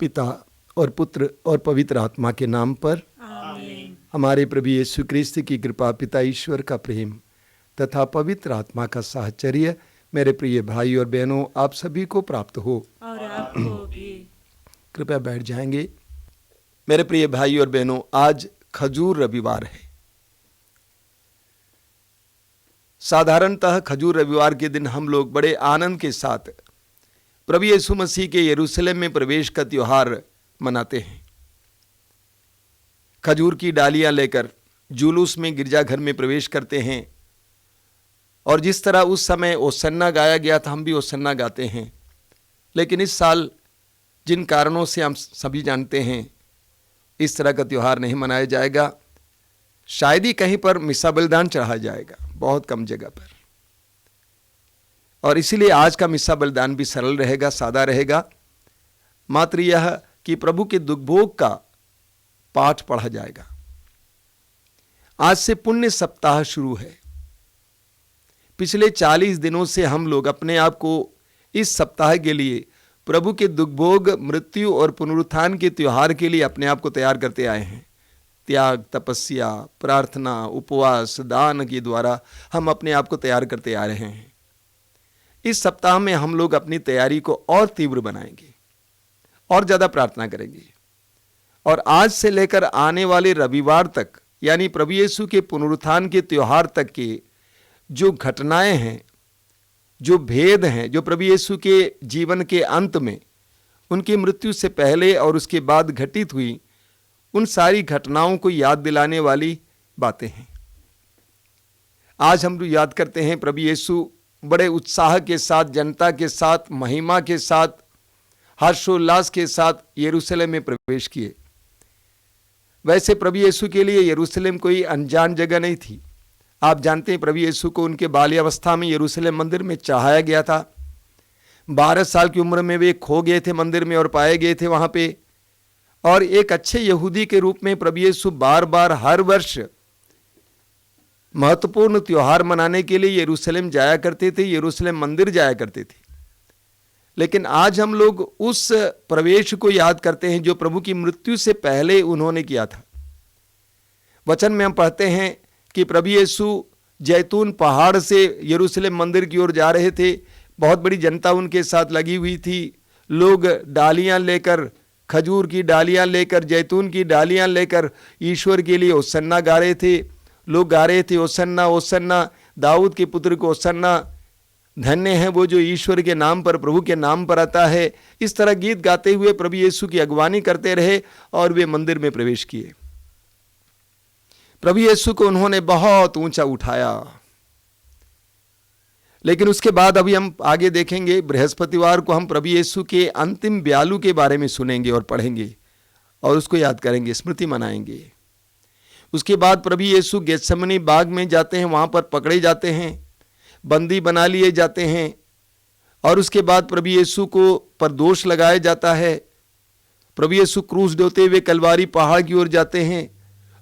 पिता और पुत्र और पवित्र आत्मा के नाम पर आमीन। हमारे प्रभु यीशु क्रिस्त की कृपा, पिता ईश्वर का प्रेम तथा पवित्र आत्मा का साहचर्य मेरे प्रिय भाई और बहनों आप सभी को प्राप्त हो। और आपको भी। कृपया बैठ जाएंगे। मेरे प्रिय भाई और बहनों, आज खजूर रविवार है। साधारणतः खजूर रविवार के दिन हम लोग बड़े आनंद के साथ प्रभु यीशु मसीह के यरूशलेम में प्रवेश का त्योहार मनाते हैं। खजूर की डालियां लेकर जुलूस में गिरजाघर में प्रवेश करते हैं और जिस तरह उस समय ओसन्ना गाया गया था, हम भी ओसन्ना गाते हैं। लेकिन इस साल जिन कारणों से हम सभी जानते हैं, इस तरह का त्योहार नहीं मनाया जाएगा। शायद ही कहीं पर मिसा बलिदान चढ़ाया जाएगा, बहुत कम जगह पर। और इसीलिए आज का मिसा बलिदान भी सरल रहेगा, सादा रहेगा। मात्र यह कि प्रभु के दुखभोग का पाठ पढ़ा जाएगा। आज से पुण्य सप्ताह शुरू है। पिछले 40 दिनों से हम लोग अपने आप को इस सप्ताह के लिए प्रभु के दुखभोग, मृत्यु और पुनरुत्थान के त्योहार के लिए अपने आप को तैयार करते आए हैं। त्याग, तपस्या, प्रार्थना, उपवास, दान के द्वारा हम अपने आप को तैयार करते आ रहे हैं। इस सप्ताह में हम लोग अपनी तैयारी को और तीव्र बनाएंगे और ज़्यादा प्रार्थना करेंगे। और आज से लेकर आने वाले रविवार तक, यानी प्रभु यीशु के पुनरुत्थान के त्योहार तक के जो घटनाएं हैं, जो भेद हैं, जो प्रभु यीशु के जीवन के अंत में, उनकी मृत्यु से पहले और उसके बाद घटित हुई, उन सारी घटनाओं को याद दिलाने वाली बातें हैं। आज हम याद करते हैं प्रभु यीशु बड़े उत्साह के साथ, जनता के साथ, महिमा के साथ, हर्षोल्लास के साथ यरूशलेम में प्रवेश किए। वैसे प्रभु यीशु के लिए यरूशलेम कोई अनजान जगह नहीं थी। आप जानते हैं, प्रभु यीशु को उनके बाल्यावस्था में यरूशलेम मंदिर में चढ़ाया गया था। 12 साल की उम्र में वे खो गए थे मंदिर में और पाए गए थे वहाँ पे। और एक अच्छे यहूदी के रूप में प्रभु यीशु बार बार हर वर्ष महत्वपूर्ण त्योहार मनाने के लिए यरूशलेम जाया करते थे, यरूशलेम मंदिर जाया करते थे। लेकिन आज हम लोग उस प्रवेश को याद करते हैं जो प्रभु की मृत्यु से पहले उन्होंने किया था। वचन में हम पढ़ते हैं कि प्रभु यीशु जैतून पहाड़ से यरूशलेम मंदिर की ओर जा रहे थे। बहुत बड़ी जनता उनके साथ लगी हुई थी। लोग डालियां लेकर, खजूर की डालियां लेकर, जैतून की डालियां लेकर ईश्वर के लिए ओसन्ना गा रहे थे। लोग गा रहे थे, ओसन्ना ओसन्ना, दाऊद के पुत्र को ओसन्ना, धन्य है वो जो ईश्वर के नाम पर, प्रभु के नाम पर आता है। इस तरह गीत गाते हुए प्रभु यीशु की अगवानी करते रहे और वे मंदिर में प्रवेश किए। प्रभु यीशु को उन्होंने बहुत ऊंचा उठाया। लेकिन उसके बाद अभी हम आगे देखेंगे, बृहस्पतिवार को हम प्रभु यीशु के अंतिम ब्यालू के बारे में सुनेंगे और पढ़ेंगे और उसको याद करेंगे, स्मृति मनाएंगे। उसके बाद प्रभु यीशु गेत्सेमनी बाग में जाते हैं, वहाँ पर पकड़े जाते हैं, बंदी बना लिए जाते हैं। और उसके बाद प्रभु यीशु को पर दोष लगाया जाता है। प्रभु यीशु क्रूस ढोते हुए कलवारी पहाड़ की ओर जाते हैं,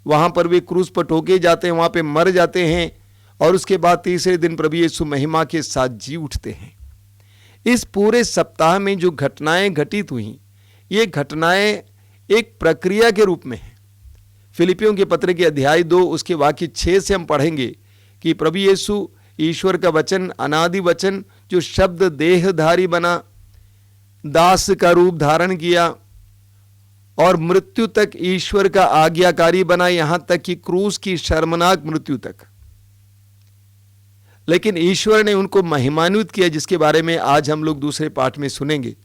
वहाँ पर वे क्रूस पर ठोके जाते हैं, वहाँ पे मर जाते हैं। और उसके बाद तीसरे दिन प्रभु यीशु महिमा के साथ जी उठते हैं। इस पूरे सप्ताह में जो घटनाएं घटित हुई, ये घटनाएं एक प्रक्रिया के रूप में है। फिलिपियों के पत्र के अध्याय 2 उसके वाक्य 6 से हम पढ़ेंगे कि प्रभु यीशु ईश्वर का वचन, अनादि वचन, जो शब्द देहधारी बना, दास का रूप धारण किया और मृत्यु तक ईश्वर का आज्ञाकारी बना, यहां तक कि क्रूस की शर्मनाक मृत्यु तक। लेकिन ईश्वर ने उनको महिमान्वित किया, जिसके बारे में आज हम लोग दूसरे पाठ में सुनेंगे।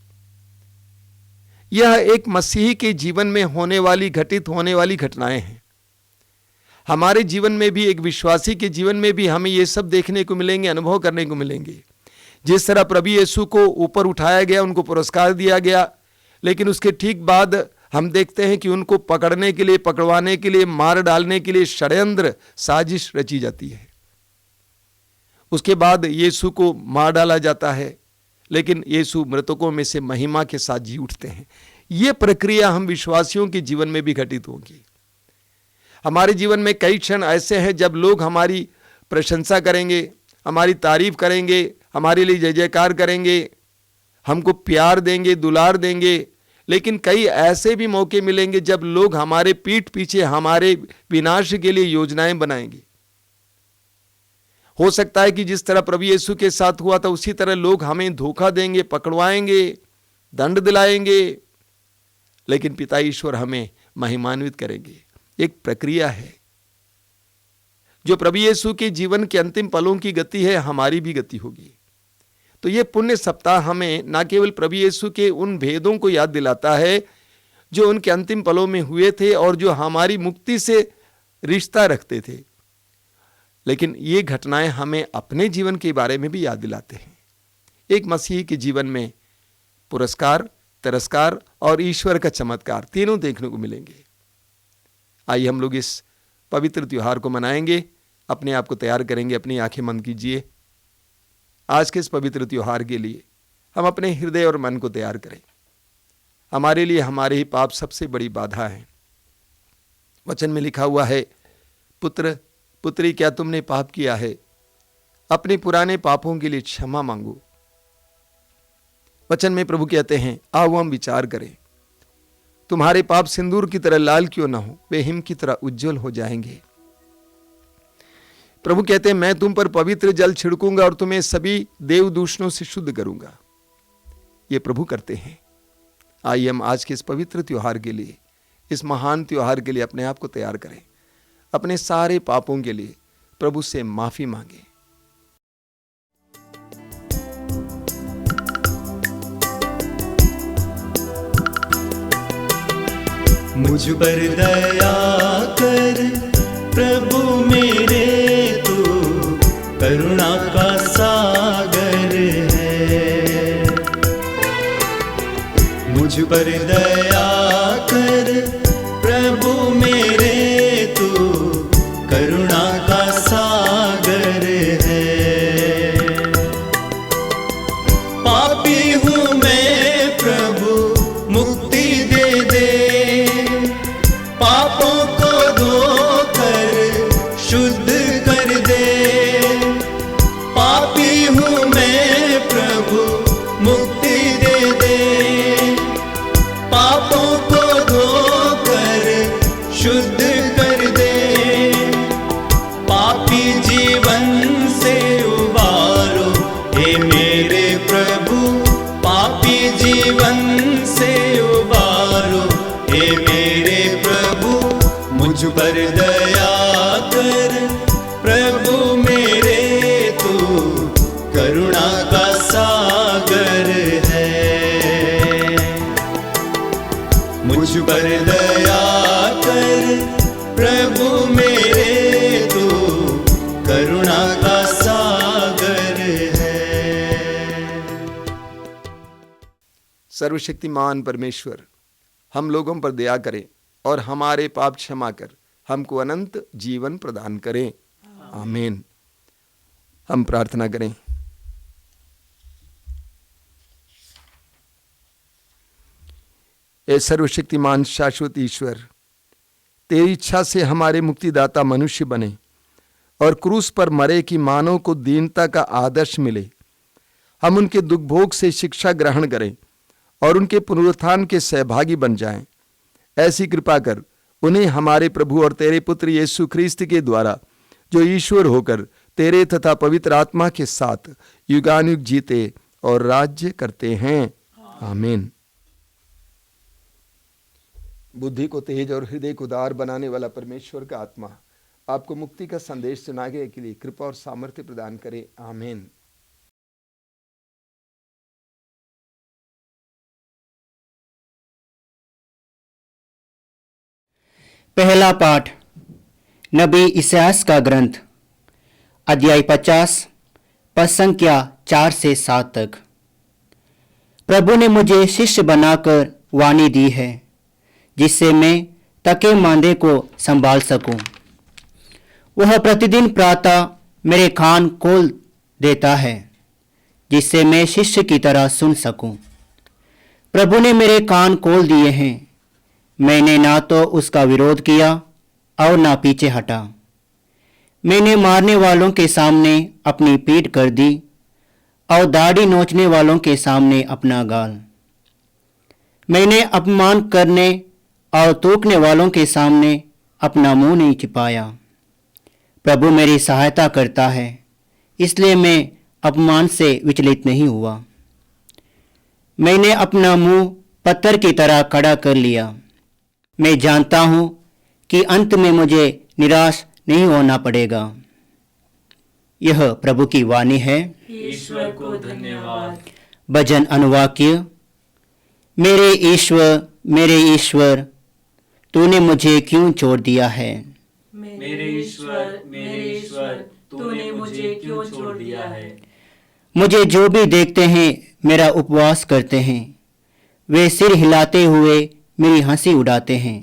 यह एक मसीही के जीवन में होने वाली, घटित होने वाली घटनाएं हैं। हमारे जीवन में भी, एक विश्वासी के जीवन में भी हमें ये सब देखने को मिलेंगे, अनुभव करने को मिलेंगे। जिस तरह प्रभु यीशु को ऊपर उठाया गया, उनको पुरस्कार दिया गया, लेकिन उसके ठीक बाद हम देखते हैं कि उनको पकड़ने के लिए, पकड़वाने के लिए, मार डालने के लिए षड्यंत्र, साजिश रची जाती है। उसके बाद यीशु को मार डाला जाता है, लेकिन यीशु मृतकों में से महिमा के साथ जी उठते हैं। ये प्रक्रिया हम विश्वासियों के जीवन में भी घटित होगी। हमारे जीवन में कई क्षण ऐसे हैं जब लोग हमारी प्रशंसा करेंगे, हमारी तारीफ करेंगे, हमारे लिए जय जयकार करेंगे, हमको प्यार देंगे, दुलार देंगे, लेकिन कई ऐसे भी मौके मिलेंगे जब लोग हमारे पीठ पीछे हमारे विनाश के लिए योजनाएं बनाएंगे। हो सकता है कि जिस तरह प्रभु यीशु के साथ हुआ था उसी तरह लोग हमें धोखा देंगे, पकड़वाएंगे, दंड दिलाएंगे, लेकिन पिता ईश्वर हमें महिमान्वित करेंगे। एक प्रक्रिया है। जो प्रभु यीशु के जीवन के अंतिम पलों की गति है, हमारी भी गति होगी। तो ये पुण्य सप्ताह हमें न केवल प्रभु यीशु के उन भेदों को याद दिलाता है जो उनके अंतिम पलों में हुए थे और जो हमारी मुक्ति से रिश्ता रखते थे, लेकिन ये घटनाएं हमें अपने जीवन के बारे में भी याद दिलाते हैं। एक मसीही के जीवन में पुरस्कार, तिरस्कार और ईश्वर का चमत्कार तीनों देखने को मिलेंगे। आइए हम लोग इस पवित्र त्योहार को मनाएंगे, अपने आप को तैयार करेंगे। अपनी आंखें बंद कीजिए। आज के इस पवित्र त्योहार के लिए हम अपने हृदय और मन को तैयार करें। हमारे लिए हमारे ही पाप सबसे बड़ी बाधा है। वचन में लिखा हुआ है, पुत्र पुत्री क्या तुमने पाप किया है? अपने पुराने पापों के लिए क्षमा मांगो। वचन में प्रभु कहते हैं, आओ हम विचार करें। तुम्हारे पाप सिंदूर की तरह लाल क्यों ना हो, वे हिम की तरह उज्जवल हो जाएंगे। प्रभु कहते हैं, मैं तुम पर पवित्र जल छिड़कूंगा और तुम्हें सभी देव दूषणों से शुद्ध करूंगा। ये प्रभु करते हैं। आइए हम आज के इस पवित्र त्योहार के लिए, इस महान त्योहार के लिए अपने आप को तैयार करें। अपने सारे पापों के लिए प्रभु से माफी मांगे। मुझ पर दया कर प्रभु मेरे, तू करुणा का सागर है। मुझ पर दया कर प्रभु मेरे, तू करुणा का सागर है। पापी हूँ मैं प्रभु, मुक्ति दे दे। पापों को धोकर शुद्ध कर दे। पापी हूँ मैं प्रभु, मुक्ति दे दे। पापों को धोकर शुद्ध कर दे। पापी जीवन से उबारो हे मेरे प्रभु। पापी जीवन से उबारो हे मेरे प्रभु। मुझ पर दया कर प्रभु मेरे, तू करुणा का सागर है। मुझ पर दया कर प्रभु मेरे, तू करुणा का सागर है। सर्वशक्तिमान परमेश्वर हम लोगों पर दया करें और हमारे पाप क्षमा कर हमको अनंत जीवन प्रदान करें। आमीन। हम प्रार्थना करें। ए सर्वशक्तिमान शाश्वत ईश्वर, तेरी इच्छा से हमारे मुक्तिदाता मनुष्य बने और क्रूस पर मरे कि मानव को दीनता का आदर्श मिले। हम उनके दुख भोग से शिक्षा ग्रहण करें और उनके पुनरुत्थान के सहभागी बन जाएं। ऐसी कृपा कर उन्हें हमारे प्रभु और तेरे पुत्र यीशु ख्रीस्त के द्वारा, जो ईश्वर होकर तेरे तथा पवित्र आत्मा के साथ युगानुयुग जीते और राज्य करते हैं। आमीन। बुद्धि को तेज और हृदय को उदार बनाने वाला परमेश्वर का आत्मा आपको मुक्ति का संदेश सुनाने के लिए कृपा और सामर्थ्य प्रदान करे। आमीन। पहला पाठ नबी इसायास का ग्रंथ, अध्याय 50, पद संख्या 4 से 7 तक। प्रभु ने मुझे शिष्य बनाकर वाणी दी है, जिससे मैं थके मांदे को संभाल सकूं। वह प्रतिदिन प्रातः मेरे कान खोल देता है, जिससे मैं शिष्य की तरह सुन सकूं। प्रभु ने मेरे कान खोल दिए हैं। मैंने ना तो उसका विरोध किया और ना पीछे हटा। मैंने मारने वालों के सामने अपनी पीठ कर दी और दाढ़ी नोचने वालों के सामने अपना गाल। मैंने अपमान करने और थूकने वालों के सामने अपना मुंह नहीं छिपाया। प्रभु मेरी सहायता करता है, इसलिए मैं अपमान से विचलित नहीं हुआ। मैंने अपना मुंह पत्थर की तरह खड़ा कर लिया। मैं जानता हूं कि अंत में मुझे निराश नहीं होना पड़ेगा। यह प्रभु की वाणी है। ईश्वर को धन्यवाद। भजन अनुवाक्य। मेरे ईश्वर, तूने मुझे क्यों छोड़ दिया है? मेरे ईश्वर, तूने मुझे क्यों छोड़ दिया है? मुझे जो भी देखते हैं मेरा उपवास करते हैं। वे सिर हिलाते हुए मेरी हंसी उड़ाते हैं।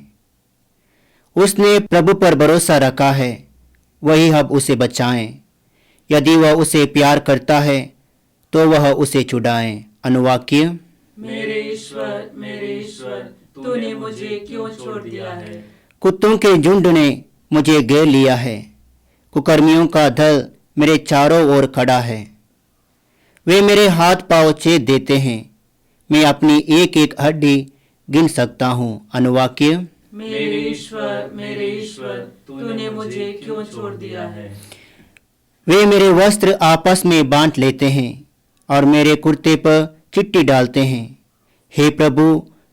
उसने प्रभु पर भरोसा रखा है, वही अब उसे बचाएं। यदि वह उसे प्यार करता है तो वह उसे छुड़ाएं। अनुवाक्य। मेरे ईश्वर, तूने मुझे क्यों छोड़ दिया है? कुत्तों के झुंड ने मुझे घेर लिया है। कुकर्मियों का दल मेरे चारों ओर खड़ा है। वे मेरे हाथ पांव छेद देते हैं। मैं अपनी एक एक हड्डी गिन सकता हूँ। अनुवाक्य। मेरे ईश्वर, तूने मुझे क्यों छोड़ दिया है? वे मेरे वस्त्र आपस में बांट लेते हैं और मेरे कुर्ते पर चिट्ठी डालते हैं। हे प्रभु,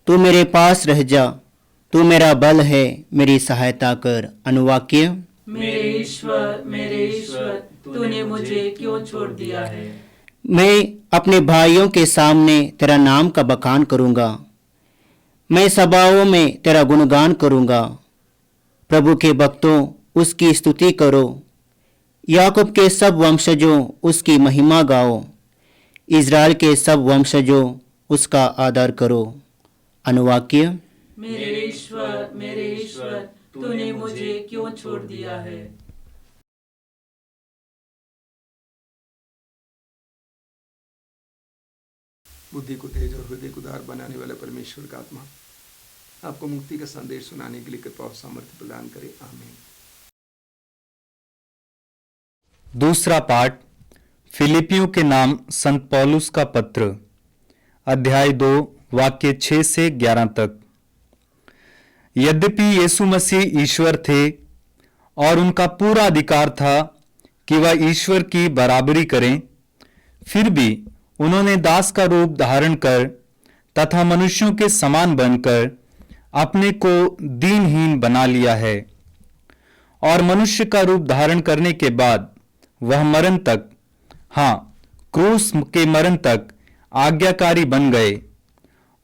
तू मेरे पास रह जा। तू मेरा बल है, मेरी सहायता कर। अनुवाक्य। मेरे ईश्वर, तूने मुझे क्यों छोड़ दिया है? मैं अपने भाइयों के सामने तेरा नाम का बखान करूंगा। मैं सभाओं में तेरा गुणगान करूंगा। प्रभु के भक्तों, उसकी स्तुति करो। याकूब के सब वंशजों, उसकी महिमा गाओ। इज़राइल के सब वंशजों, उसका आदर करो। अनुवाक्य। मेरे ईश्वर, तूने मुझे क्यों छोड़ दिया है? बुद्धि को तेज और हृदय को उदार बनाने वाला परमेश्वर का आत्मा आपको मुक्ति का संदेश सुनाने के लिए कृपा और सामर्थ्य प्रदान करे। आमीन। दूसरा पाठ फिलिपियों के नाम संत पौलुस का पत्र, अध्याय 2 वाक्य 6 से 11 तक। यद्यपि यीशु मसीह ईश्वर थे और उनका पूरा अधिकार था कि वह ईश्वर की बराबरी करें, फिर भी उन्होंने दास का रूप धारण कर तथा मनुष्यों के समान बनकर अपने को दीनहीन बना लिया है। और मनुष्य का रूप धारण करने के बाद वह मरण तक, क्रूस के मरण तक आज्ञाकारी बन गए।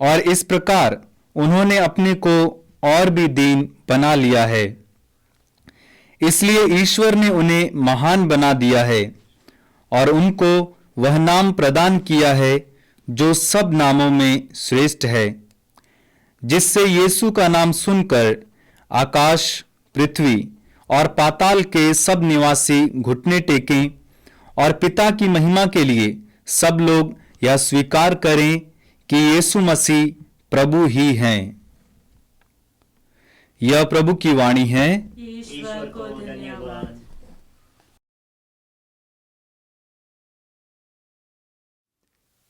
और इस प्रकार उन्होंने अपने को और भी दीन बना लिया है। इसलिए ईश्वर ने उन्हें महान बना दिया है और उनको वह नाम प्रदान किया है जो सब नामों में श्रेष्ठ है, जिससे यीशु का नाम सुनकर आकाश, पृथ्वी और पाताल के सब निवासी घुटने टेकें और पिता की महिमा के लिए सब लोग यह स्वीकार करें कि यीशु मसीह प्रभु ही हैं। यह प्रभु की वाणी है। ईश्वर को धन्यवाद।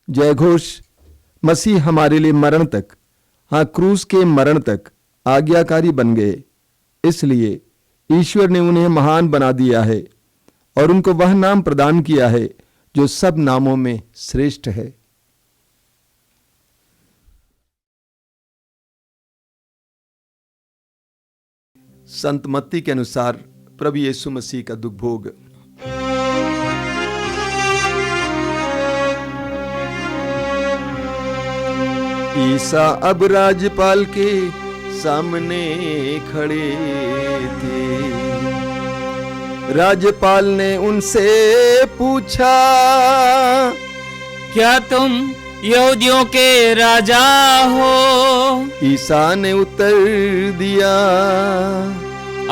जय घोष। मसीह हमारे लिए मरण तक, क्रूस के मरण तक आज्ञाकारी बन गए। इसलिए ईश्वर ने उन्हें महान बना दिया है और उनको वह नाम प्रदान किया है जो सब नामों में श्रेष्ठ है। संत मत्ती के अनुसार प्रभु यीशु मसीह का दुख भोग। ईसा अब राज्यपाल के सामने खड़े थे। राज्यपाल ने उनसे पूछा, क्या तुम यहूदियों के राजा हो? ईसा ने उत्तर दिया,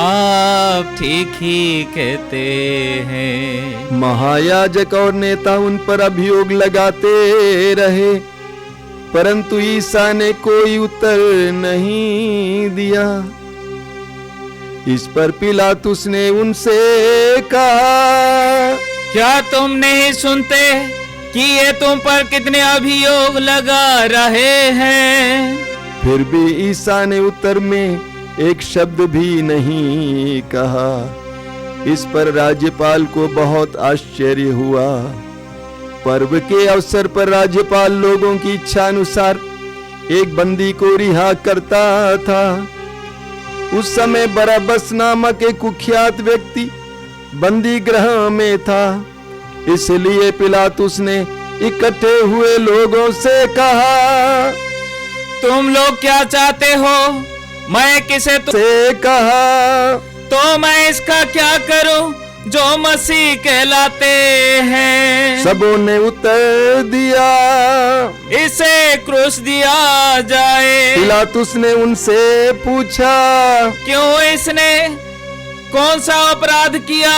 आप ठीक ही कहते हैं। महायाजक और नेता उन पर अभियोग लगाते रहे, परंतु ईसा ने कोई उत्तर नहीं दिया। इस पर पिलातुस ने उनसे कहा, क्या तुम नहीं सुनते कि ये तुम पर कितने अभियोग लगा रहे हैं? फिर भी ईसा ने उत्तर में एक शब्द भी नहीं कहा। इस पर राज्यपाल को बहुत आश्चर्य हुआ। पर्व के अवसर पर राज्यपाल लोगों की इच्छा अनुसार एक बंदी को रिहा करता था। उस समय बराबस नामक एक कुख्यात व्यक्ति बंदी गृह में था। इसलिए पिलातुस ने इकट्ठे हुए लोगों से कहा, तुम लोग क्या चाहते हो? मैं किसे से कहा, तो मैं इसका क्या करूं जो मसीह कहलाते हैं? सबों ने उत्तर दिया, इसे क्रूस दिया जाए। पिलातुस ने उनसे पूछा, क्यों? इसने कौन सा अपराध किया?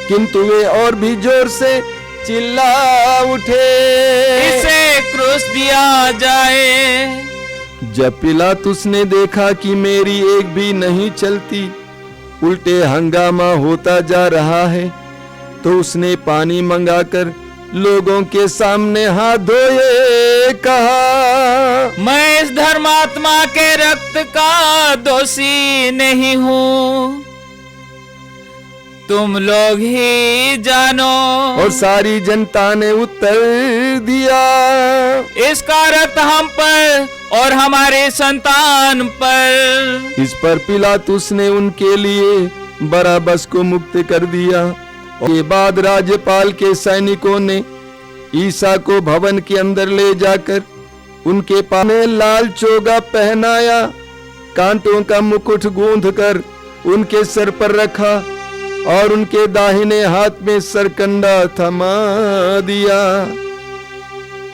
किंतु वे और भी जोर से चिल्ला उठे, इसे क्रूस दिया जाए। जब पिलातुस ने देखा कि मेरी एक भी नहीं चलती, उल्टे हंगामा होता जा रहा है, तो उसने पानी मंगाकर लोगों के सामने हाथ धोए कहा, मैं इस धर्मात्मा के रक्त का दोषी नहीं हूँ, तुम लोग ही जानो। और सारी जनता ने उत्तर दिया, इसका रक्त हम पर और हमारे संतान पर। इस पर पिलातुस ने उनके लिए बराबस को मुक्त कर दिया। के बाद राज्यपाल के सैनिकों ने ईसा को भवन के अंदर ले जाकर उनके पास लाल चोगा पहनाया, कांटों का मुकुट गूंथकर उनके सर पर रखा और उनके दाहिने हाथ में सरकंडा थमा दिया।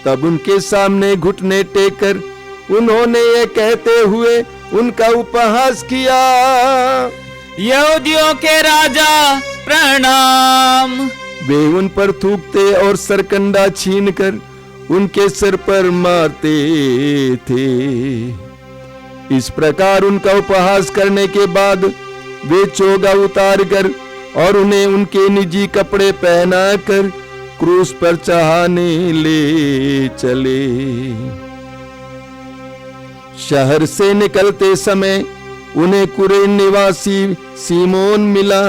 तब उनके सामने घुटने टेककर उन्होंने ये कहते हुए उनका उपहास किया, यहूदियों के राजा प्रणाम। वे उन पर थूकते और सरकंडा छीनकर उनके सिर पर मारते थे। इस प्रकार उनका उपहास करने के बाद वे चोगा उतार कर और उन्हें उनके निजी कपड़े पहनाकर क्रूस पर चढ़ाने ले चले। शहर से निकलते समय उन्हें कुरेन निवासी सीमोन मिला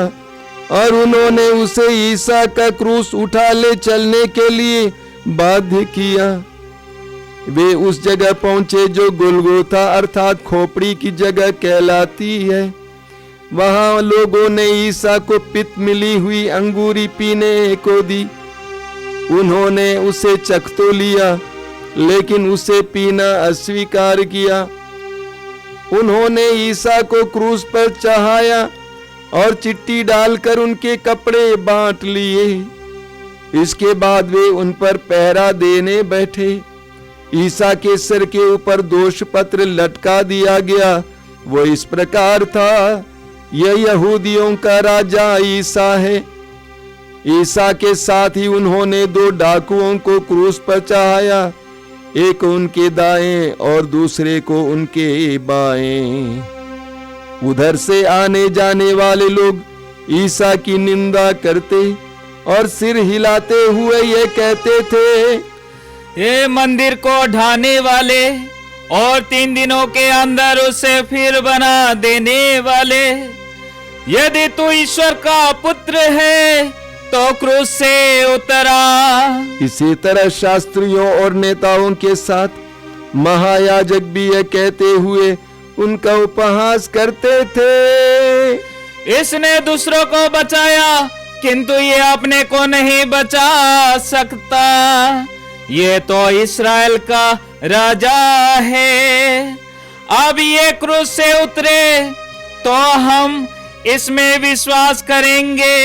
और उन्होंने उसे ईसा का क्रूस उठा ले चलने के लिए बाध्य किया। वे उस जगह पहुंचे जो गुलगोथा अर्थात खोपड़ी की जगह कहलाती है। वहां लोगों ने ईसा को पित्त मिली हुई अंगूरी पीने को दी। उन्होंने उसे चख तो लिया, लेकिन उसे पीना अस्वीकार किया। उन्होंने ईसा को क्रूस पर चढ़ाया और चिट्ठी डालकर उनके कपड़े बांट लिए। इसके बाद वे उन पर पहरा देने बैठे। ईसा के सिर के ऊपर दोष पत्र लटका दिया गया। वो इस प्रकार था, यह यहूदियों का राजा ईसा है। ईसा के साथ ही उन्होंने 2 डाकुओं को क्रूस पर चढ़ाया, एक उनके दाएं और दूसरे को उनके बाएं। उधर से आने जाने वाले लोग ईसा की निंदा करते और सिर हिलाते हुए ये कहते थे, ये मंदिर को ढाने वाले और 3 दिनों के अंदर उसे फिर बना देने वाले, यदि तू ईश्वर का पुत्र है तो क्रूस से उतरा। इसी तरह शास्त्रियों और नेताओं के साथ महायाजक भी यह कहते हुए उनका उपहास करते थे, इसने दूसरों को बचाया किंतु ये अपने को नहीं बचा सकता। ये तो इस्राएल का राजा है। अब ये क्रूस से उतरे तो हम इसमें विश्वास करेंगे।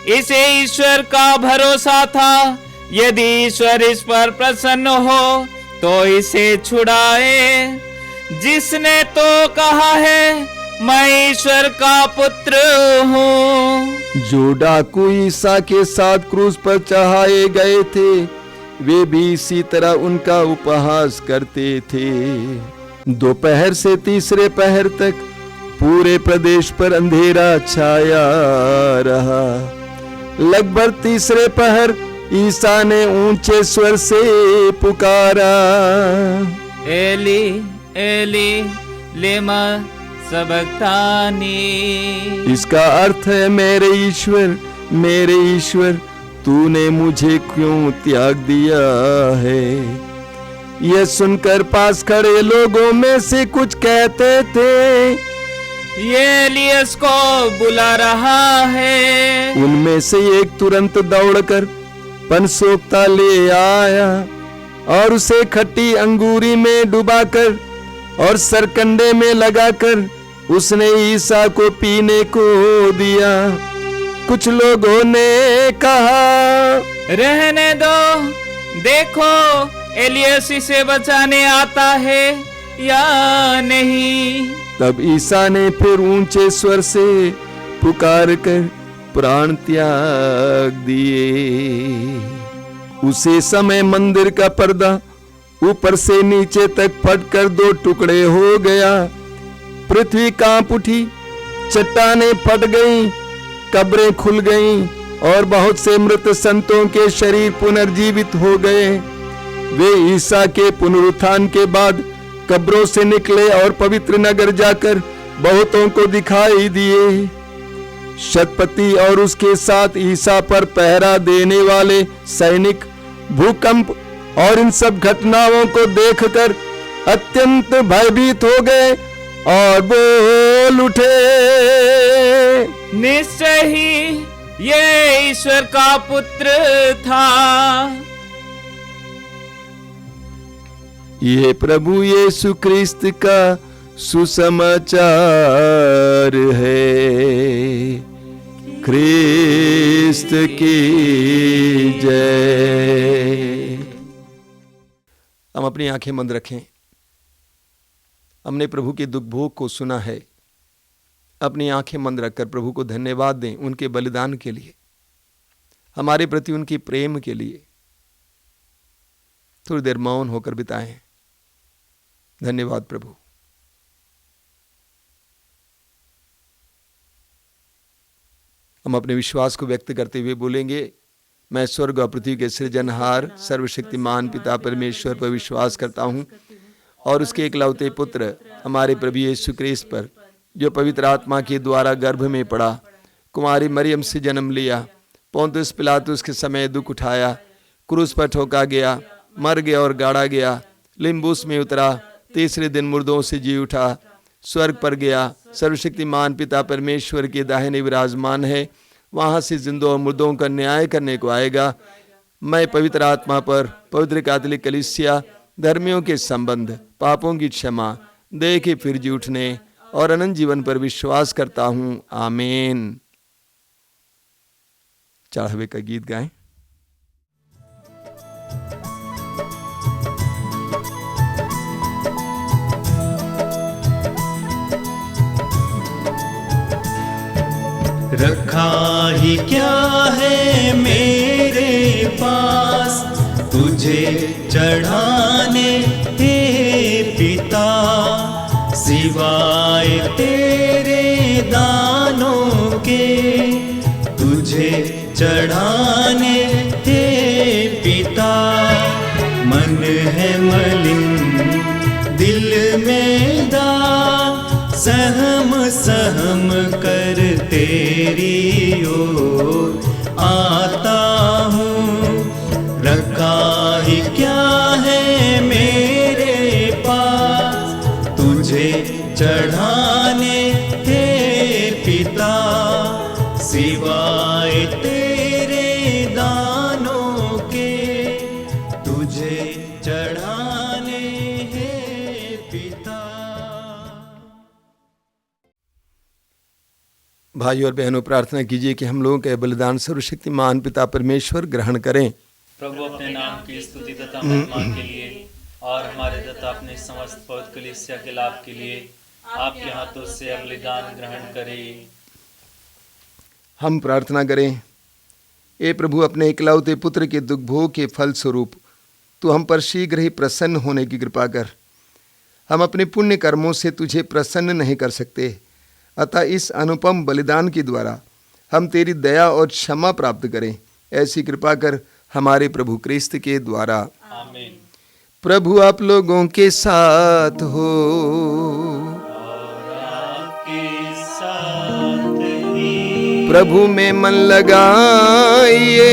इसे ईश्वर का भरोसा था, यदि ईश्वर इस पर प्रसन्न हो तो इसे छुड़ाए, जिसने तो कहा है मैं ईश्वर का पुत्र हूँ। जो डाकू ईसा के साथ क्रूस पर चढ़ाए गए थे, वे भी इसी तरह उनका उपहास करते थे। दोपहर से तीसरे पहर तक पूरे प्रदेश पर अंधेरा छाया रहा। लगभग तीसरे पहर ईसा ने ऊंचे स्वर से पुकारा, एली एली लेमा सबक्तानी। इसका अर्थ है मेरे ईश्वर तूने मुझे क्यों त्याग दिया है। यह सुनकर पास खड़े लोगों में से कुछ कहते थे, ये एलियस को बुला रहा है। उनमें से एक तुरंत दौड़कर पनसोखता ले आया और उसे खट्टी अंगूरी में डुबाकर और सरकंडे में लगाकर उसने ईसा को पीने को दिया। कुछ लोगों ने कहा, रहने दो, देखो एलियस इसे बचाने आता है या नहीं। तब ईसा ने फिर ऊंचे स्वर से पुकार कर प्राण त्याग दिए। उसी समय मंदिर का पर्दा ऊपर से नीचे तक फटकर 2 टुकड़े हो गया। पृथ्वी कांप उठी, चट्टानें फट गईं, कब्रें खुल गईं और बहुत से मृत संतों के शरीर पुनर्जीवित हो गए। वे ईसा के पुनरुत्थान के बाद कब्रों से निकले और पवित्र नगर जाकर बहुतों को दिखाई दिए। शतपति और उसके साथ ईसा पर पहरा देने वाले सैनिक भूकंप और इन सब घटनाओं को देखकर अत्यंत भयभीत हो गए और बोल उठे, निश्चय ही ये ईश्वर का पुत्र था। ये प्रभु यीशु क्रिस्त का सुसमाचार है। क्रिस्त की जय। हम अपनी आंखें बंद रखें। हमने प्रभु के दुख भोग को सुना है। अपनी आंखें बंद रखकर प्रभु को धन्यवाद दें उनके बलिदान के लिए, हमारे प्रति उनकी प्रेम के लिए। थोड़ी देर मौन होकर बिताएं। धन्यवाद प्रभु। हम अपने विश्वास को व्यक्त करते हुए बोलेंगे, मैं स्वर्ग और पृथ्वी के सृजनहार सर्वशक्तिमान पिता परमेश्वर पर विश्वास करता हूँ और उसके इकलौते पुत्र हमारे प्रभु यीशु क्रिस्त पर, जो पवित्र आत्मा के द्वारा गर्भ में पड़ा, कुमारी मरियम से जन्म लिया, पोंतुस पिलातुस के समय दुख उठाया, क्रूस पर ठोका गया, मर गया और गाड़ा गया, लिम्बुस में उतरा, तीसरे दिन मुर्दों से जी उठा, स्वर्ग पर गया, सर्वशक्तिमान पिता परमेश्वर के दाहिने विराजमान है, वहाँ से जिंदों और मुर्दों का न्याय करने को आएगा। मैं पवित्र आत्मा पर, पवित्र कैथोलिक कलीसिया, धर्मियों के संबंध, पापों की क्षमा, देह के फिर जी उठने और अनंत जीवन पर विश्वास करता हूँ। आमीन। चढ़ावे का गीत गाएं। रखा ही क्या है मेरे पास तुझे चढ़ाने हे पिता, सिवाय तेरे दानों के तुझे चढ़ाने हे पिता। मन है मलिन दिल में दाग, सहम सहम कर तेरी ओर आता हूँ। रखा ही क्या है मेरे पास तुझे चढ़ाने हे पिता, सिवाय तेरे दानों के तुझे चढ़ाने हे पिता। भाई और बहनों, प्रार्थना कीजिए कि हम लोगों के बलिदान सर्वशक्तिमान पिता परमेश्वर ग्रहण करें। प्रभु अपने नाम की स्तुति तथा महिमा के लिए और हमारे तथा अपने समस्त पवित्र कलीसिया के लाभ के लिए आपके हाथों से बलिदान ग्रहण करें। हम प्रार्थना करें। ए प्रभु, अपने इकलौते पुत्र के दुख भोग के फल स्वरूप तू हम पर शीघ्र ही प्रसन्न होने की कृपा कर। हम अपने पुण्य कर्मों से तुझे प्रसन्न नहीं कर सकते, अतः इस अनुपम बलिदान के द्वारा हम तेरी दया और क्षमा प्राप्त करें। ऐसी कृपा कर हमारे प्रभु क्रिस्त के द्वारा। आमीन। प्रभु आप लोगों के साथ हो। आपके साथ ही प्रभु में मन लगाइए,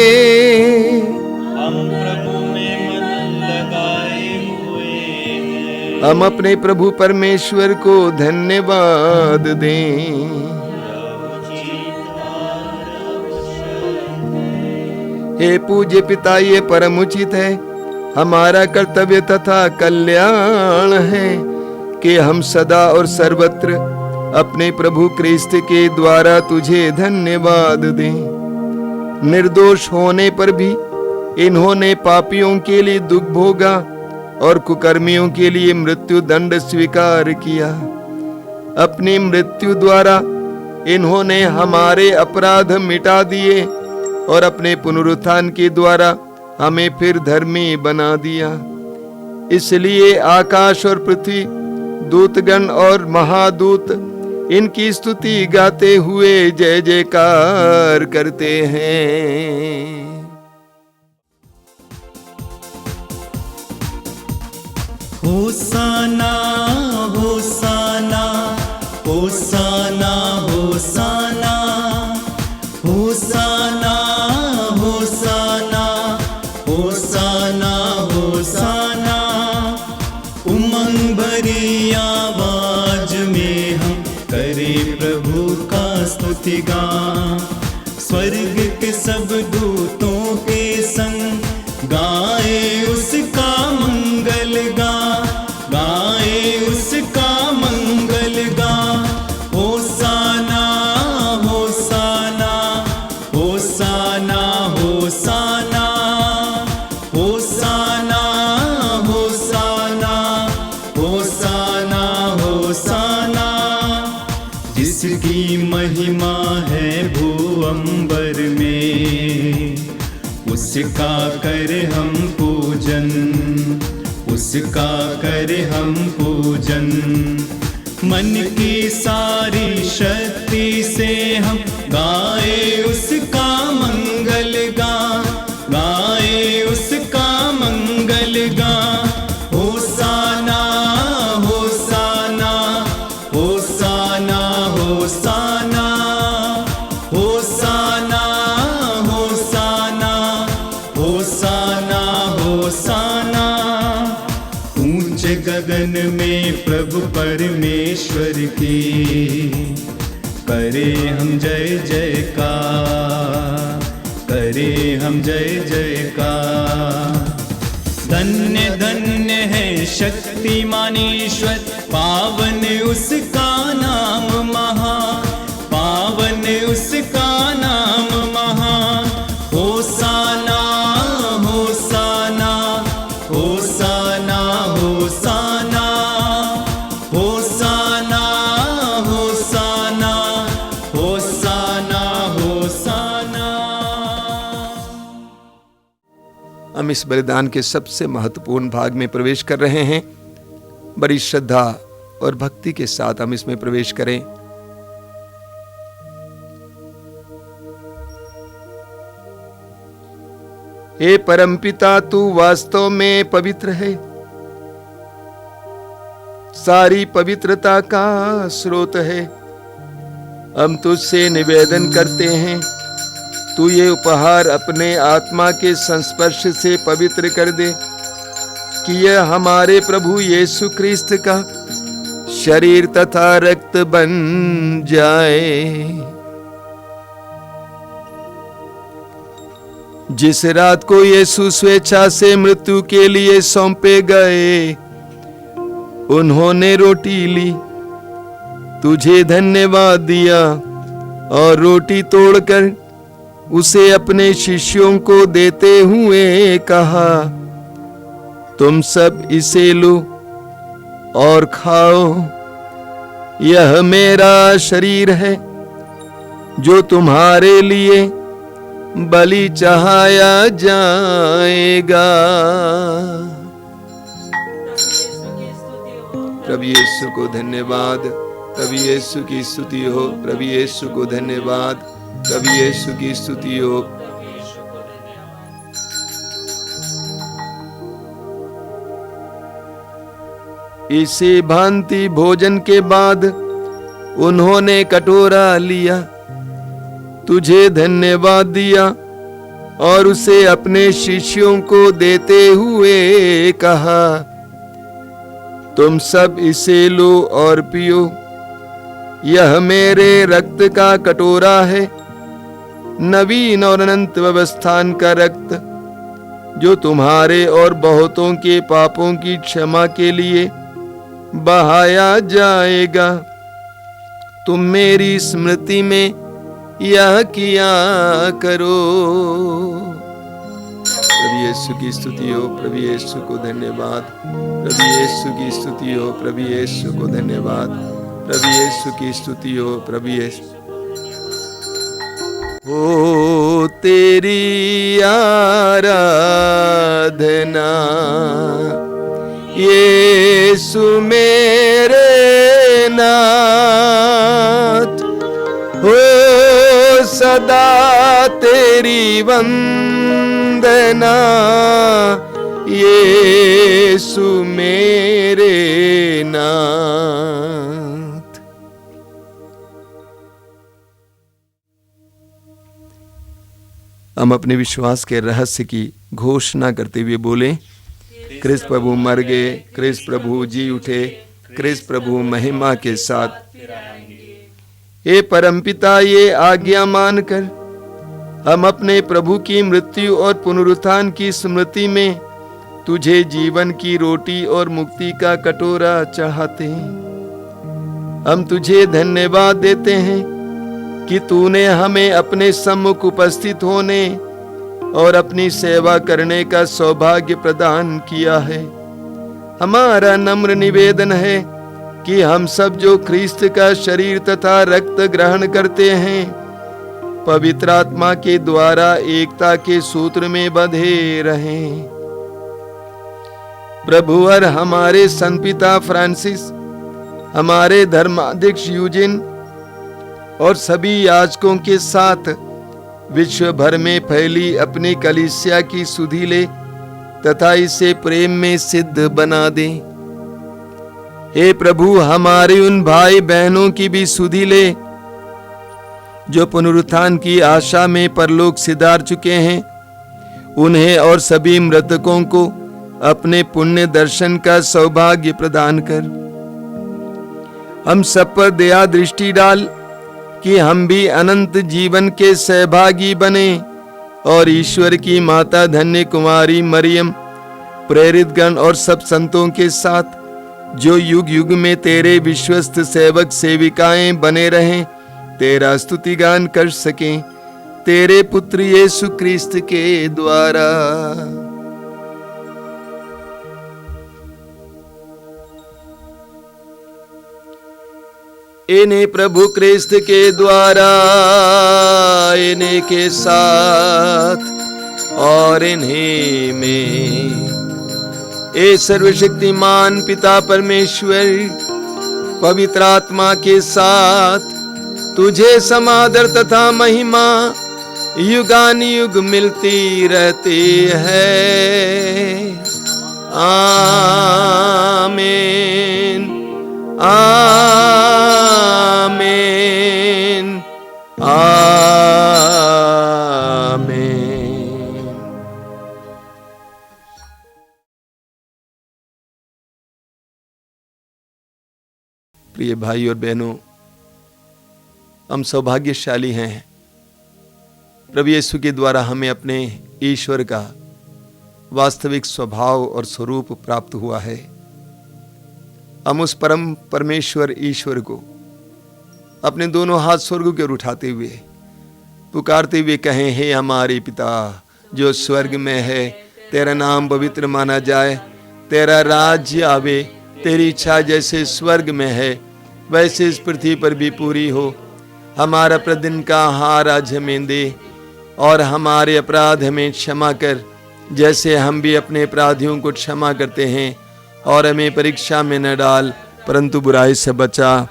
हम प्रभु में मन लगाए हुए हैं। हम अपने प्रभु परमेश्वर को धन्यवाद दें। हे पूज्य पिता, ये परम उचित है, हमारा कर्तव्य तथा कल्याण है कि हम सदा और सर्वत्र अपने प्रभु क्रिस्त के द्वारा तुझे धन्यवाद दें। निर्दोष होने पर भी इन्होंने पापियों के लिए दुख भोगा और कुकर्मियों के लिए मृत्यु दंड स्वीकार किया। अपनी मृत्यु द्वारा इन्होंने हमारे अपराध मिटा दिए और अपने पुनरुत्थान के द्वारा हमें फिर धर्मी बना दिया। इसलिए आकाश और पृथ्वी, दूतगण और महादूत इनकी स्तुति गाते हुए जय जयकार करते हैं। होसाना होसाना होसाना होसाना होसाना होसाना होसाना होसाना। उमंग भरी आवाज में हम करें प्रभु का स्तुतिगान। स्वर्ग के सब दूतों के संग गाए उसका मंगल गान, गाए उसका मंगल गान। होसाना होसाना होसाना होसाना होसाना होसाना होसाना होसाना। जिसकी महिमा है भूअंबर में, उसका कर हम पूजन, उसका कर हम पूजन। मन की सारी शक्ति से हम गाए उसका मंगल गान, गाए उसका मंगल गान। होसाना होसाना होसाना होसाना होसाना होसाना होसाना होसाना। ऊंचे गगन में प्रभु परमेश्वर की करे हम जय जयकार, करे हम जय जयकार। धन्य धन्य है शक्तिमान ईश्वर, पावन उसका नाम महान, पावन उसका नाम महान। होसाना होसाना होसाना होसाना होसाना होसाना होसाना होसाना। हम इस बलिदान के सबसे महत्वपूर्ण भाग में प्रवेश कर रहे हैं। बड़ी श्रद्धा और भक्ति के साथ हम इसमें प्रवेश करें। हे परमपिता, तू वास्तव में पवित्र है, सारी पवित्रता का स्रोत है। हम तुझसे निवेदन करते हैं, तू ये उपहार अपने आत्मा के संस्पर्श से पवित्र कर दे कि यह हमारे प्रभु यीशु क्रिस्त का शरीर तथा रक्त बन जाए। जिस रात को यीशु स्वेच्छा से मृत्यु के लिए सौंपे गए, उन्होंने रोटी ली, तुझे धन्यवाद दिया और रोटी तोड़कर उसे अपने शिष्यों को देते हुए कहा, तुम सब इसे लो और खाओ, यह मेरा शरीर है जो तुम्हारे लिए बलि चढ़ाया जाएगा। प्रभु यीशु को धन्यवाद, प्रभु यीशु की स्तुति हो, प्रभु यीशु को धन्यवाद, प्रभु यीशु की स्तुति हो। इसी भांति भोजन के बाद उन्होंने कटोरा लिया, तुझे धन्यवाद दिया और उसे अपने शिष्यों को देते हुए कहा, तुम सब इसे लो और पियो, यह मेरे रक्त का कटोरा है, नवीन और अनंत व्यवस्थान का रक्त, जो तुम्हारे और बहुतों के पापों की क्षमा के लिए बहाया जाएगा। तुम मेरी स्मृति में यह किया करो। प्रभु यीशु की स्तुति हो, प्रभु यीशु को धन्यवाद, प्रभु यीशु की स्तुति हो, प्रभु यीशु को धन्यवाद, प्रभु यीशु की स्तुति हो, प्रभु यीशु। हो तेरी आराधना यीशु मेरे नाथ, हो सदा तेरी वंदना यीशु मेरे नाथ। हम अपने विश्वास के रहस्य की घोषणा करते हुए बोले, क्रिस्त प्रभु मर गए, क्रिस्त प्रभु जी उठे, क्रिस्त प्रभु महिमा के साथ। हे परमपिता, ये आज्ञा मानकर हम अपने प्रभु की मृत्यु और पुनरुत्थान की स्मृति में तुझे जीवन की रोटी और मुक्ति का कटोरा चढ़ाते हैं। हम तुझे धन्यवाद देते हैं कि तूने हमें अपने सम्मुख उपस्थित होने और अपनी सेवा करने का सौभाग्य प्रदान किया है। हमारा नम्र निवेदन है कि हम सब जो ख्रीस्त का शरीर तथा रक्त ग्रहण करते हैं, पवित्र आत्मा के द्वारा एकता के सूत्र में बंधे रहें। प्रभु और हमारे संत पिता फ्रांसिस, हमारे धर्माध्यक्ष यूजिन और सभी याजकों के साथ विश्व भर में फैली अपनी कलीसिया की सुधि ले तथा इसे प्रेम में सिद्ध बना दे। हे प्रभु, हमारे उन भाई बहनों की भी सुधि ले जो पुनरुत्थान की आशा में परलोक सिधार चुके हैं। उन्हें और सभी मृतकों को अपने पुण्य दर्शन का सौभाग्य प्रदान कर। हम सब पर दया दृष्टि डाल कि हम भी अनंत जीवन के सहभागी बने और ईश्वर की माता धन्य कुमारी मरियम, प्रेरित गण और सब संतों के साथ जो युग युग में तेरे विश्वस्त सेवक सेविकाएं बने रहें, तेरा स्तुति गान कर सकें, तेरे पुत्र यीशु क्रिस्त के द्वारा। इन्हें प्रभु क्रिस्त के द्वारा, इन्हीं के साथ और इन्हीं में ए सर्वशक्तिमान पिता परमेश्वर पवित्र आत्मा के साथ तुझे समादर तथा महिमा युगानुयुग मिलती रहती है। आमीन, आमीन, आमीन। प्रिय भाई और बहनों, हम सौभाग्यशाली हैं। प्रभु यीशु के द्वारा हमें अपने ईश्वर का वास्तविक स्वभाव और स्वरूप प्राप्त हुआ है। हम उस परम परमेश्वर ईश्वर को अपने दोनों हाथ स्वर्ग की ओर उठाते हुए पुकारते हुए कहें, हे हमारे पिता जो स्वर्ग में है, तेरा नाम पवित्र माना जाए, तेरा राज्य आवे, तेरी इच्छा जैसे स्वर्ग में है वैसे इस पृथ्वी पर भी पूरी हो। हमारा प्रतिदिन का आहार आज हमें दे और हमारे अपराध हमें क्षमा कर जैसे हम भी अपने अपराधियों को क्षमा करते हैं, और हमें परीक्षा में न डाल परंतु बुराई से बचा।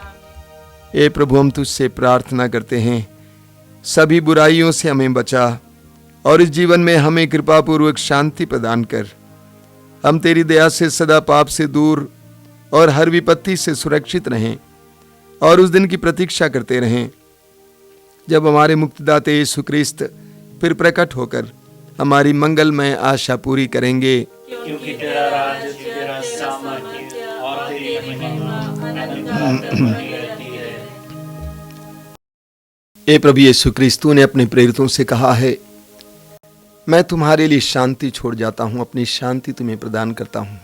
ए प्रभु, हम तुझसे प्रार्थना करते हैं, सभी बुराइयों से हमें बचा और इस जीवन में हमें कृपापूर्वक शांति प्रदान कर। हम तेरी दया से सदा पाप से दूर और हर विपत्ति से सुरक्षित रहें और उस दिन की प्रतीक्षा करते रहें जब हमारे मुक्तिदाता यीशु ख्रिस्त फिर प्रकट होकर हमारी मंगलमय आशा पूरी करेंगे। क्योंकि तेरा राज, तेरा सामर्थ्य और तेरी महिमा अनंत बनी रहती है। ए प्रभु यीशु ख्रिस्त, ने अपने प्रेरितों से कहा है, मैं तुम्हारे लिए शांति छोड़ जाता हूं, अपनी शांति तुम्हें प्रदान करता हूं।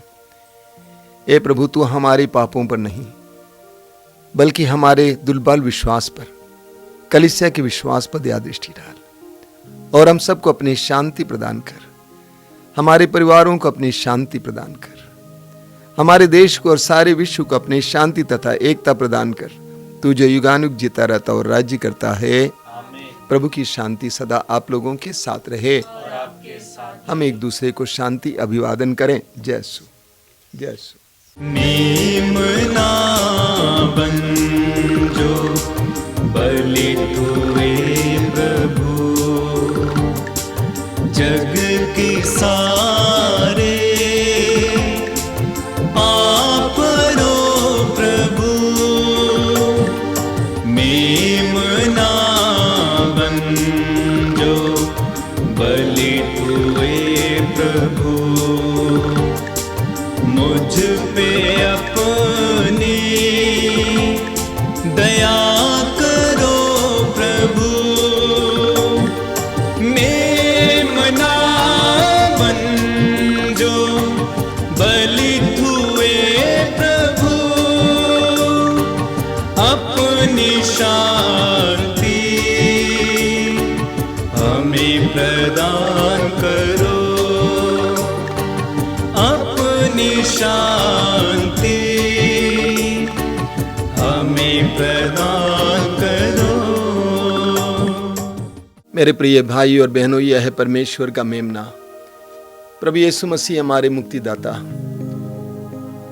ए प्रभु, तू हमारे पापों पर नहीं बल्कि हमारे दुर्बल विश्वास पर, कलीसिया के विश्वास पर दया दृष्टि डाल और हम सबको अपनी शांति प्रदान कर, हमारे परिवारों को अपनी शांति प्रदान कर, हमारे देश को और सारे विश्व को अपनी शांति तथा एकता प्रदान कर। तू जो युगानुग जीता रहता और राज्य करता है, प्रभु की शांति सदा आप लोगों के साथ रहे। हम एक दूसरे को शांति अभिवादन करें। जय यीशु, जय यीशु। मेमना बन जो बलि हुए प्रभु, जग के सारे पाप रो प्रभु। मेमना बन जो बलि हुए प्रभु, मुझ पे अपनी दया करो प्रभु। मेमना बन जो बलि हुए प्रभु, अपनी शांति हमें प्रदान करो, अपनी शांति हमें प्रदान करो। मेरे प्रिय भाई और बहनों, यह है परमेश्वर का मेमना, प्रभु यीशु मसीह हमारे मुक्तिदाता।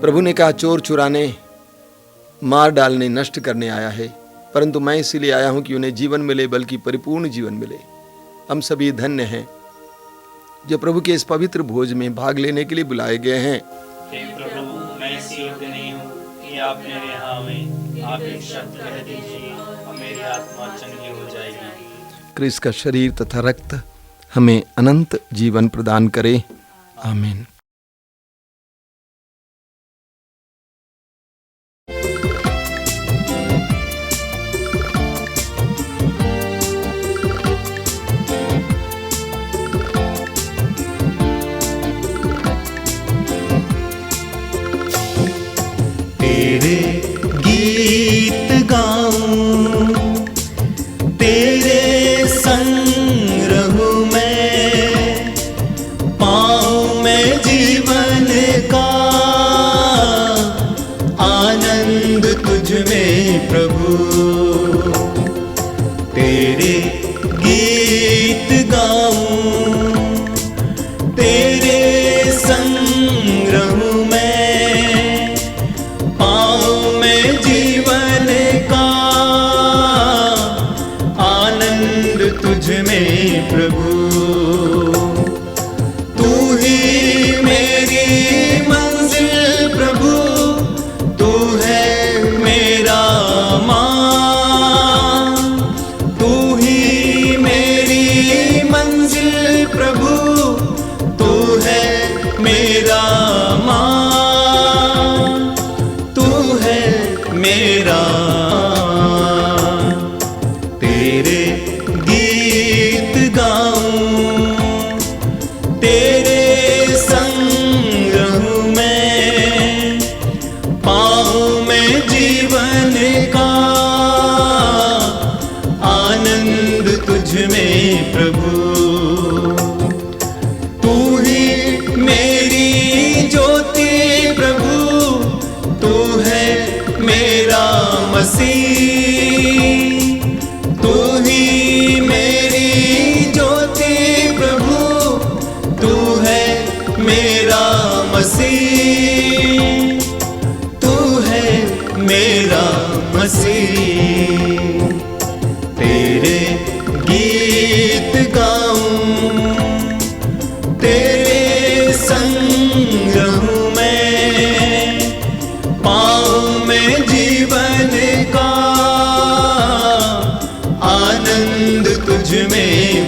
प्रभु ने कहा, चोर चुराने, मार डालने, नष्ट करने आया है, परंतु मैं इसीलिए आया हूं कि उन्हें जीवन मिले, बल्कि परिपूर्ण जीवन मिले। हम सभी धन्य हैं जो प्रभु के इस पवित्र भोज में भाग लेने के लिए बुलाए गए हैं। हे प्रभु, मैं इस योग्य नहीं हूँ कि आप मेरे यहाँ आवें। आप एक शब्द कह दीजिए और मेरी आत्मा चंगी हो जाएगी। क्रिस्त का शरीर तथा रक्त हमें अनंत जीवन प्रदान करे। आमीन। तेरे गीत गाऊं, तेरे संग रहूं मैं, पाऊं मैं जीवन का आनंद तुझ में प्रभु। तेरे गीत गाऊं, तेरे संग रहूं मैं, पाऊं मैं जीवन का आनंद तुझ में प्रभु। तू ही मेरी मंजिल प्रभु, तू है मेरा मान। तू ही मेरी मंजिल प्रभु, तू है मेरा मान। तू है मेरा, तेरे गीत गाऊं, तेरे संग रहूं मैं, पाऊं मैं जीवन का आनंद तुझ में प्रभु।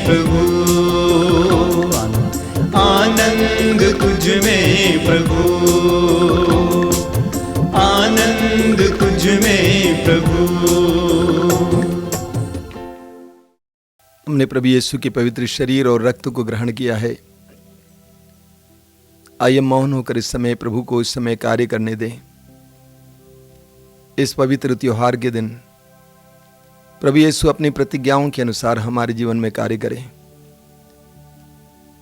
प्रभु, आनंद तुझ में प्रभु, आनंद तुझ में प्रभु। हमने प्रभु यीशु के पवित्र शरीर और रक्त को ग्रहण किया है। आइए मौन होकर इस समय प्रभु को इस समय कार्य करने दें। इस पवित्र त्योहार के दिन प्रभु यीशु अपनी प्रतिज्ञाओं के अनुसार हमारे जीवन में कार्य करें।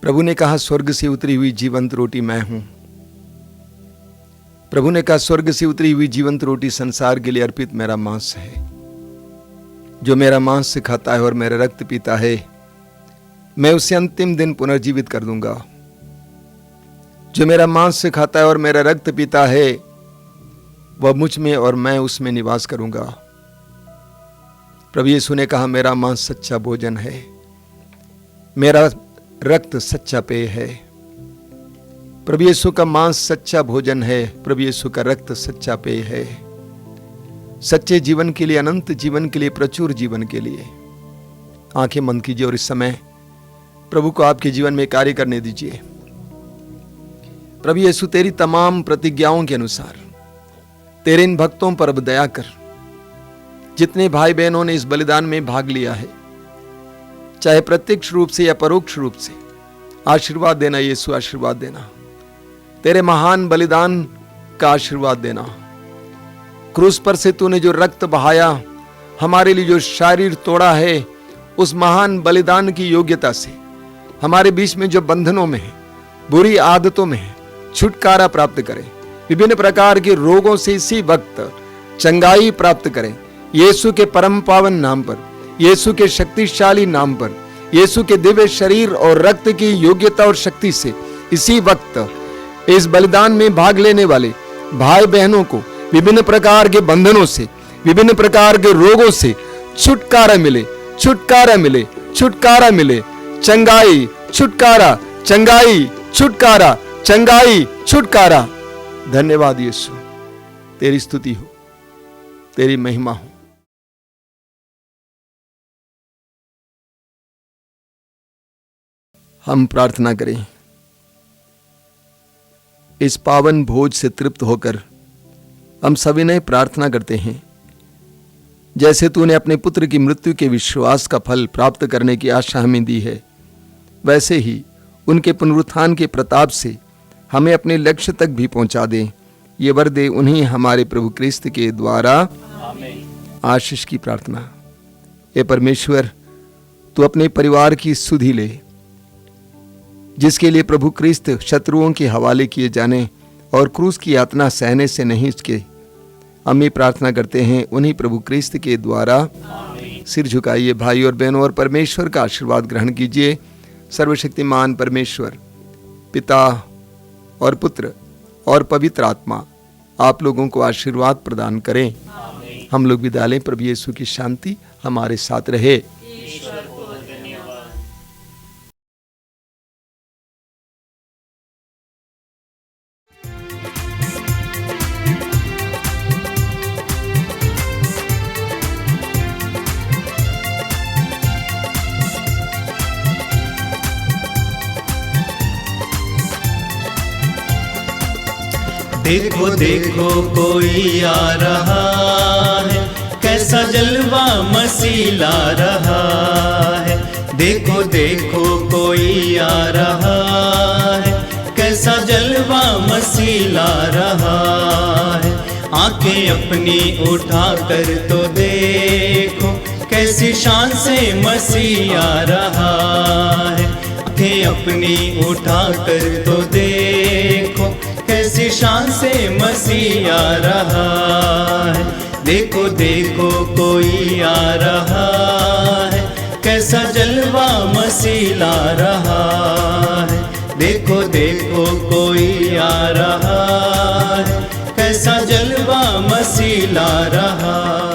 प्रभु ने कहा, स्वर्ग से उतरी हुई जीवंत रोटी मैं हूं। प्रभु ने कहा, स्वर्ग से उतरी हुई जीवंत रोटी संसार के लिए अर्पित मेरा मांस है। जो मेरा मांस खाता है और मेरा रक्त पीता है, मैं उसे अंतिम दिन पुनर्जीवित कर दूंगा। जो मेरा मांस खाता है और मेरा रक्त पीता है, वह मुझ में और मैं उसमें निवास करूंगा। प्रभु यीशु ने कहा, मेरा मांस सच्चा भोजन है, मेरा रक्त सच्चा पेय है। प्रभु यीशु का मांस सच्चा भोजन है, प्रभु यीशु का रक्त सच्चा पेय है। सच्चे जीवन के लिए, अनंत जीवन के लिए, प्रचुर जीवन के लिए। आंखें बंद कीजिए और इस समय प्रभु को आपके जीवन में कार्य करने दीजिए। प्रभु यीशु, तेरी तमाम प्रतिज्ञाओं के अनुसार तेरे इन भक्तों पर अब दया कर। जितने भाई बहनों ने इस बलिदान में भाग लिया है, चाहे प्रत्यक्ष रूप से या परोक्ष रूप से, आशीर्वाद देना यीशु, आशीर्वाद देना। तेरे महान बलिदान का आशीर्वाद देना। क्रूस पर से तूने जो रक्त बहाया, हमारे लिए जो शरीर तोड़ा है, उस महान बलिदान की योग्यता से हमारे बीच में जो बंधनों में है, बुरी आदतों में है, छुटकारा प्राप्त करें। विभिन्न प्रकार के रोगों से इसी वक्त चंगाई प्राप्त करें। यीशु के परम पावन नाम पर, यीशु के शक्तिशाली नाम पर, यीशु के दिव्य शरीर और रक्त की योग्यता और शक्ति से इसी वक्त इस बलिदान में भाग लेने वाले भाई बहनों को विभिन्न प्रकार के बंधनों से, विभिन्न प्रकार के रोगों से छुटकारा मिले, छुटकारा मिले, छुटकारा मिले। चंगाई, छुटकारा, चंगाई, छुटकारा, चंगाई, छुटकारा। धन्यवाद यीशु, तेरी स्तुति हो, तेरी महिमा हो। हम प्रार्थना करें। इस पावन भोज से तृप्त होकर हम सभी ने प्रार्थना करते हैं, जैसे तूने अपने पुत्र की मृत्यु के विश्वास का फल प्राप्त करने की आशा हमें दी है, वैसे ही उनके पुनरुत्थान के प्रताप से हमें अपने लक्ष्य तक भी पहुंचा दें। ये वर दे उन्हीं हमारे प्रभु क्रिस्त के द्वारा, आशीष की प्रार्थना। हे परमेश्वर, तू अपने परिवार की सुधि ले, जिसके लिए प्रभु क्रिस्त शत्रुओं के हवाले किए जाने और क्रूस की यातना सहने से नहीं हिचके। हम ये प्रार्थना करते हैं उन्हीं प्रभु क्रिस्त के द्वारा। सिर झुकाइए भाई और बहनों, और परमेश्वर का आशीर्वाद ग्रहण कीजिए। सर्वशक्तिमान परमेश्वर, पिता और पुत्र और पवित्र आत्मा आप लोगों को आशीर्वाद प्रदान करें। हम लोग विदा लें। प्रभु यीशु की शांति हमारे साथ रहे। देखो देखो कोई आ रहा है, कैसा जलवा मसीह ला रहा है। देखो देखो कोई आ रहा है, कैसा जलवा मसीह ला रहा है। आंखें अपनी उठा कर तो देखो, कैसी शान से मसीह आ रहा है। आंखें अपनी उठा कर तो देखो, कैसी शान से मसीह आ रहा है। देखो देखो कोई आ रहा है, कैसा जलवा मसीह ला रहा है। देखो देखो कोई आ रहा है, कैसा जलवा मसीह ला रहा है।